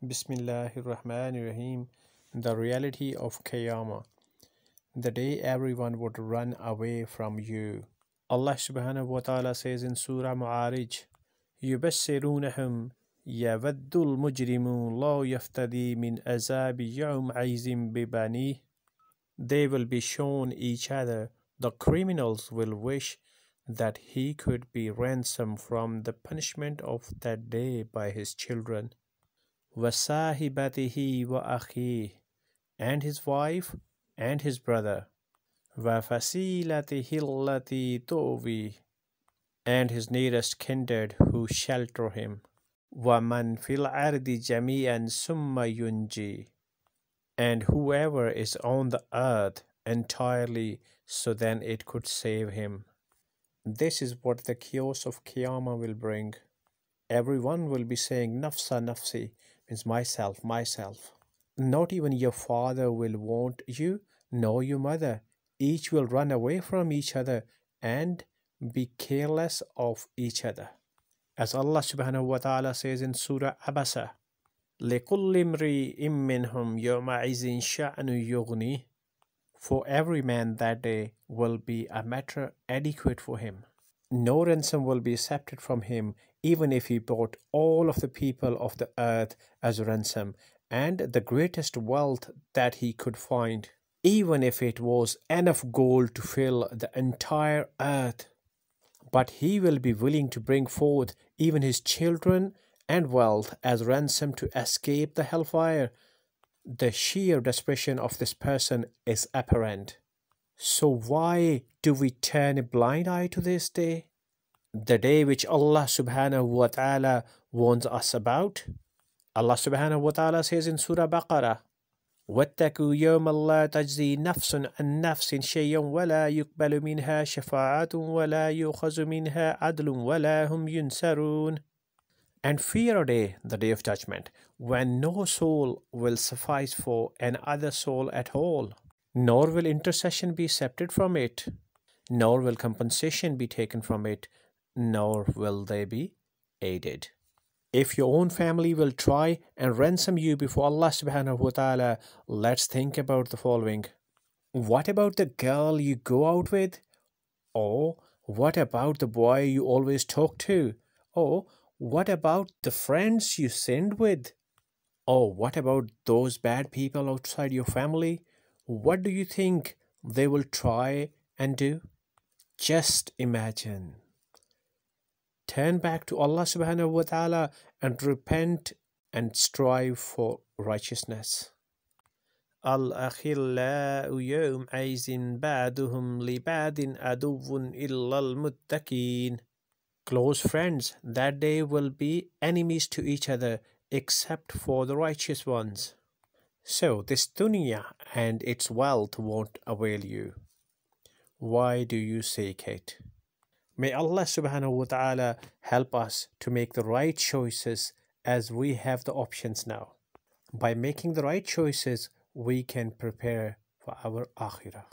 Bismillahirrahmanirrahim. The reality of Qiyamah. The day everyone would run away from you. Allah subhanahu wa ta'ala says in Surah Ma'arij, يُبَشِّرُونَهُمْ يَوَدُّ الْمُجْرِمُ لَا يَفْتَدِي مِنْ عَذَابِ يَوْمَئِذٍ بِبَنِيهِ. They will be shown each other. The criminals will wish that he could be ransomed from the punishment of that day by his children. وَصَاحِبَتِهِ وَأَخِيهِ, and his wife and his brother. وَفَصِيلَتِهِ الَّتِي تُؤْوِيهِ, and his nearest kindred who shelter him. وَمَنْ فِي الْأَرْضِ جَمِيعًا ثُمَّ يُنْجِي, and whoever is on the earth entirely, so then it could save him. This is what the chaos of Qiyamah will bring. Everyone will be saying, Nafsa, Nafsi, means myself, myself. Not even your father will want you, nor your mother. Each will run away from each other and be careless of each other. As Allah subhanahu wa ta'ala says in Surah Abasa, لِكُلِّ امْرِئٍ مِّنْهُمْ يَوْمَئِذٍ شَأْنٌ يُغْنِيهِ. For every man that day will be a matter adequate for him. No ransom will be accepted from him, even if he brought all of the people of the earth as ransom, and the greatest wealth that he could find, even if it was enough gold to fill the entire earth. But he will be willing to bring forth even his children and wealth as ransom to escape the hellfire. The sheer desperation of this person is apparent. So why do we turn a blind eye to this day? The day which Allah subhanahu wa ta'ala warns us about. Allah subhanahu wa ta'ala says in Surah Baqarah, وَاتَّقُوا يَوْمَ اللَّا تَجْزِي نَفْسٌ عَنْ نَفْسٍ شَيْئًا وَلَا يُقْبَلُ مِنْهَا شَفَاعَةٌ وَلَا يُؤْخَذُ مِنْهَا عَدْلٌ وَلَا هُمْ يُنْصَرُونَ. And fear a day, the day of judgment, when no soul will suffice for another soul at all, nor will intercession be accepted from it, nor will compensation be taken from it, nor will they be aided. If your own family will try and ransom you before Allah subhanahu wa ta'ala, let's think about the following. What about the girl you go out with? Or what about the boy you always talk to? Or what about the friends you sinned with? Or what about those bad people outside your family? What do you think they will try and do? Just imagine. Turn back to Allah subhanahu wa ta'ala and repent and strive for righteousness. الْأَخِلَّاءُ يَوْمَئِذٍ بَعْضُهُمْ لِبَعْضٍ عَدُوٌّ إِلَّا الْمُتَّقِينَ. Close friends that day will be enemies to each other except for the righteous ones. So this dunya and its wealth won't avail you. Why do you seek it? May Allah subhanahu wa ta'ala help us to make the right choices as we have the options now. By making the right choices, we can prepare for our akhirah.